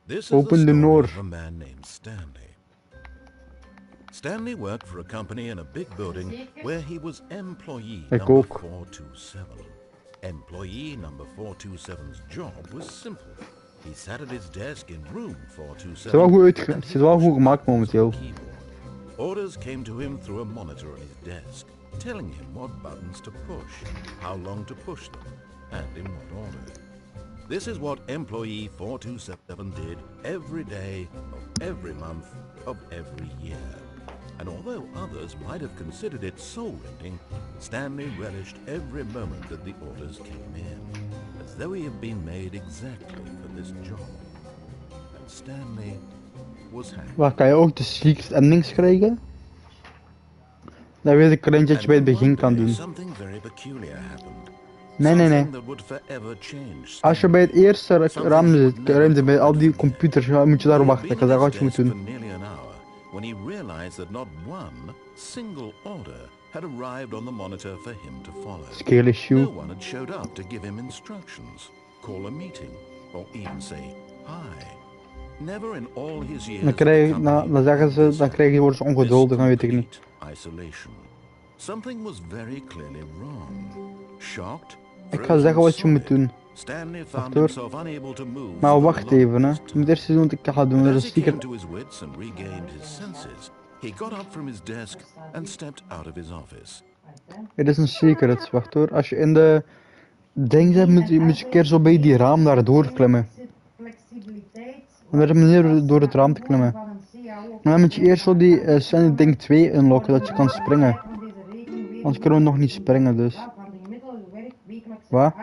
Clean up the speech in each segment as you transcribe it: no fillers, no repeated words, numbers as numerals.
This is Open the the story door. of a man named Stanley. Stanley worked for a company in a big building where he was employee Ik number ook. 427. Employee number 427's job was simple. He sat at his desk in room 427. Het zit wel goed gemaakt momenteel. Orders came to him through a monitor on his desk, telling him what buttons to push, how long to push them, and in what order. This is what employee 427 did every day of every month of every year. And although others might have considered it soul-rending, Stanley relished every moment that the orders came in, as though he had been made exactly for this job. And Stanley was happy. Waar kan je ook de secret endings krijgen? Dat weet ik alleen dat je bij het begin kan doen. Something very peculiar happened. Nee. Als je bij het eerste ruimte bij al die computers, moet je daar wachten. Ik kan zeggen wat je moet doen. When he realized that not one single order had arrived on the monitor for him to follow. Scale issue. No one had showed up to give him instructions, call a meeting, or even say hi. Never in all his years. Dan zeggen ze, dan worden ze ongeduldig, dan weet ik niet. Isolation. Something was very clearly wrong. Shocked. Ik ga zeggen wat je moet doen. Wacht hoor. Maar wacht even, hè. Je moet eerst doen wat ik ga doen. Er is een secret. Het is een secret. Wacht hoor. Als je in de ding zit, moet je een keer zo bij die raam daar doorklimmen. En er is een manier door het raam te klimmen. Maar dan moet je eerst zo die ding 2 unlocken, dat je kan springen. Anders kunnen we nog niet springen, dus. Wat?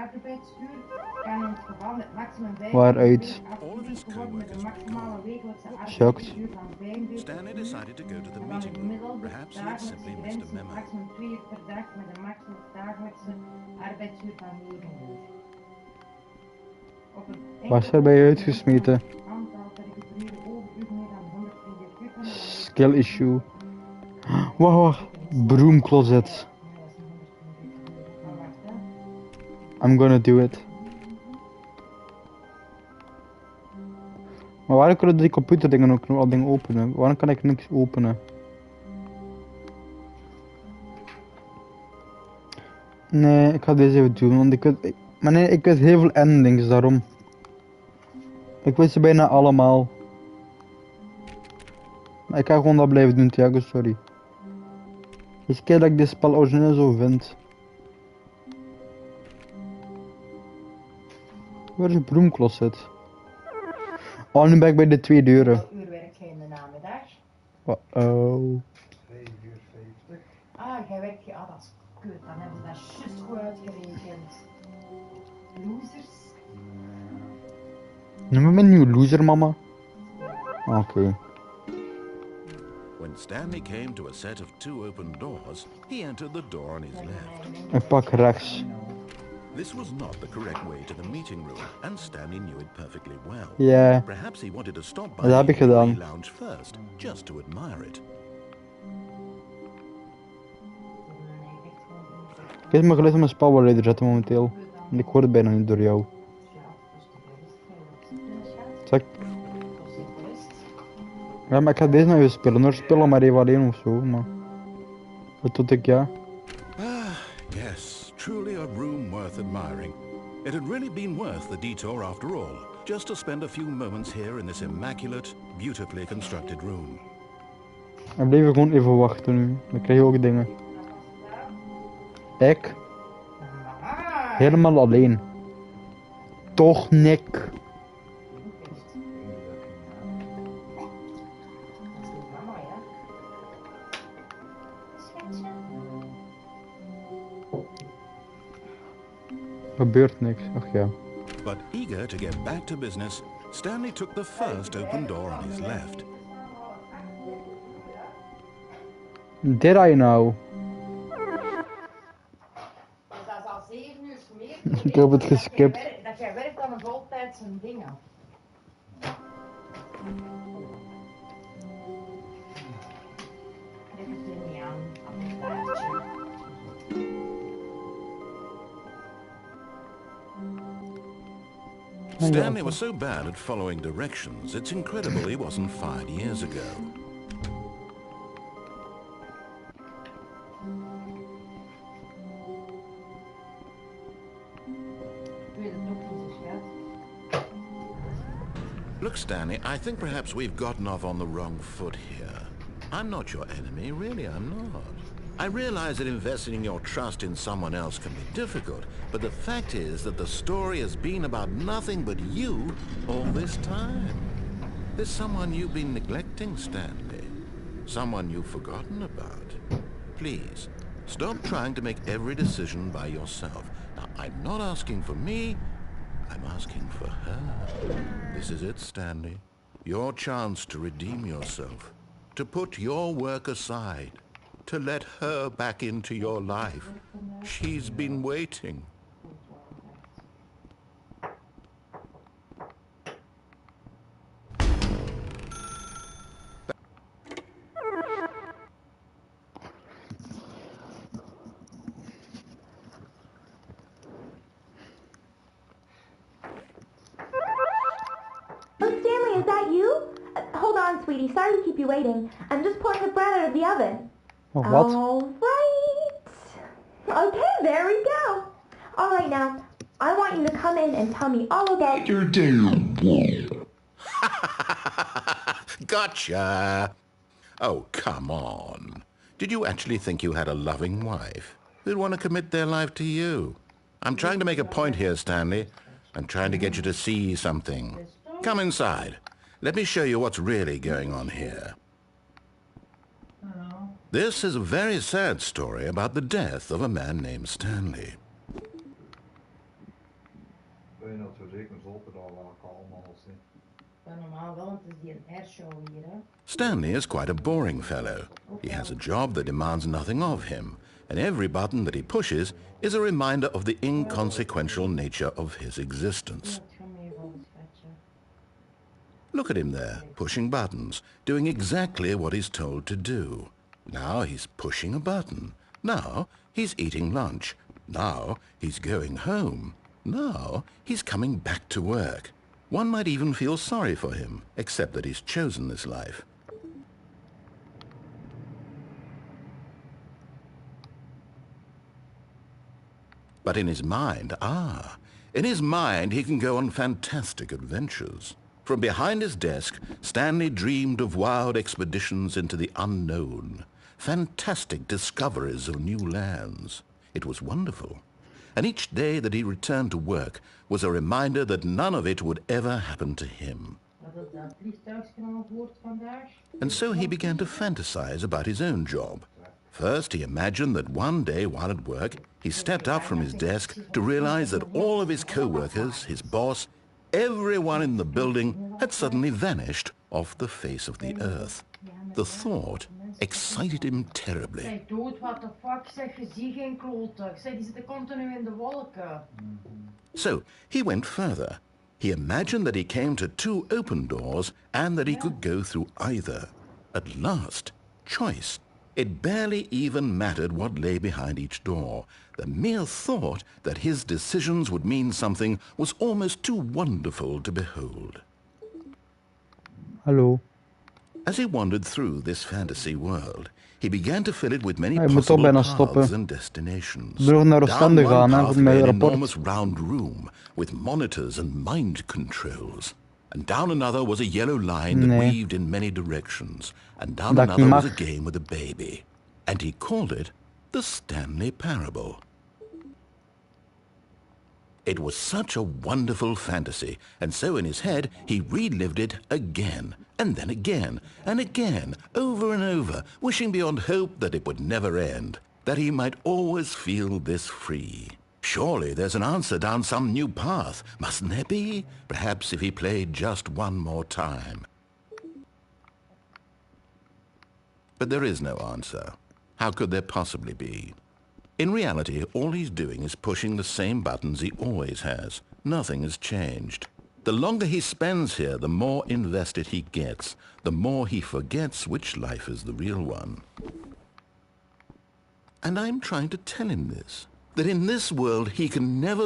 Waaruit? Shocked. Stanley decided to go to the meeting room. Perhaps he had simply missed a memo. Waar is er bij je uitgesmeten? Skill issue. Wacht. Broom closet. I'm gonna do it. Maar waarom kunnen die computerdingen ook al dingen openen? Waarom kan ik niks openen? Nee, ik ga deze even doen, want ik weet... Maar nee, ik weet heel veel endings, daarom. Ik weet ze bijna allemaal. Maar ik ga gewoon dat blijven doen, Thiago, sorry. Eens keer dat ik dit spel origineel zo vind. Waar is het broomcloset? Oh, nu ben ik bij de 2 deuren. Hoeveel uur werk jij in de namiddag? Oh. 2:50. Ah, jij werkt je, dat is kut. Dan hebben ze dat juist goed uitgerekend. Losers. Noem me een nieuwe loser, mama. Oké. When Stanley came to a set of 2 open doors, he entered the door on his left. Ik pak rechts. This was not the correct way to the meeting room, and Stanley knew it perfectly well. Ja. Perhaps he wanted to stop by Dat heb ik the gedaan. lounge first, just to admire it. Ik heb mijn geluid op mijn spelbeleider zetten momenteel. En ik hoor het bijna niet door jou. Zeg. Ja, maar ik ga deze nog even spelen. Noor spelen maar even alleen of zo, maar... Wat doe ik, ja? Yes, truly a room worth admiring. It had really been worth the detour after all, just to spend a few moments here in this immaculate, beautifully constructed room. En blijf gewoon even wachten nu. Dan krijg je ook dingen. Ik? Helemaal alleen. Toch, Nick? Gebeurt niks, ach ja. But eager to get back to business, Stanley took the first open door on his left. Did I know? Ik heb het geskipt. Dat jij werkt aan een voltijdse dingen. Dit is er niet aan. Stanley was so bad at following directions, it's incredible he wasn't fired years ago. Look, Stanley, I think perhaps we've gotten off on the wrong foot here. I'm not your enemy, really, I'm not. I realize that investing your trust in someone else can be difficult, but the fact is that the story has been about nothing but you all this time. There's someone you've been neglecting, Stanley. Someone you've forgotten about. Please, stop trying to make every decision by yourself. Now, I'm not asking for me, I'm asking for her. This is it, Stanley. Your chance to redeem yourself. To put your work aside. To let her back into your life. She's been waiting. Oh, Stanley, is that you? Hold on, sweetie. Sorry to keep you waiting. I'm just pulling the bread out of the oven. What? All right. Okay, there we go. All right, now, I want you to come in and tell me all about your day. Gotcha! Oh, come on. Did you actually think you had a loving wife who'd want to commit their life to you? I'm trying to make a point here, Stanley. I'm trying to get you to see something. Come inside. Let me show you what's really going on here. This is a very sad story about the death of a man named Stanley. Stanley is quite a boring fellow. He has a job that demands nothing of him, and every button that he pushes is a reminder of the inconsequential nature of his existence. Look at him there, pushing buttons, doing exactly what he's told to do. Now he's pushing a button. Now he's eating lunch. Now he's going home. Now he's coming back to work. One might even feel sorry for him, except that he's chosen this life. But in his mind, in his mind he can go on fantastic adventures. From behind his desk, Stanley dreamed of wild expeditions into the unknown, fantastic discoveries of new lands. It was wonderful. And each day that he returned to work was a reminder that none of it would ever happen to him. And so he began to fantasize about his own job. First, he imagined that one day while at work, he stepped up from his desk to realize that all of his co-workers, his boss, everyone in the building had suddenly vanished off the face of the earth. The thought excited him terribly. So he went further. He imagined that he came to two open doors and that he could go through either. At last, choice. It barely even mattered what lay behind each door. The mere thought that his decisions would mean something was almost too wonderful to behold. Hallo. As he wandered through this fantasy world, he began to fill it with many Hij moet toch possible bijna paths stoppen. and destinations. We moeten naar Down Oostende one gaan, hè, path voor mijn led an rapport. enormous round room with monitors and mind controls. And down another was a yellow line that Nee. weaved in many directions. And down Dat another was a mag. game with a baby. And he called it the Stanley Parable. It was such a wonderful fantasy, and so in his head he relived it again, and then again, and again, over and over, wishing beyond hope that it would never end, that he might always feel this free. Surely there's an answer down some new path, mustn't there be? Perhaps if he played just one more time. But there is no answer. How could there possibly be? In reality, all he's doing is pushing the same buttons he always has. Nothing has changed. The longer he spends here, the more invested he gets, the more he forgets which life is the real one. And I'm trying to tell him this, that in this world he can never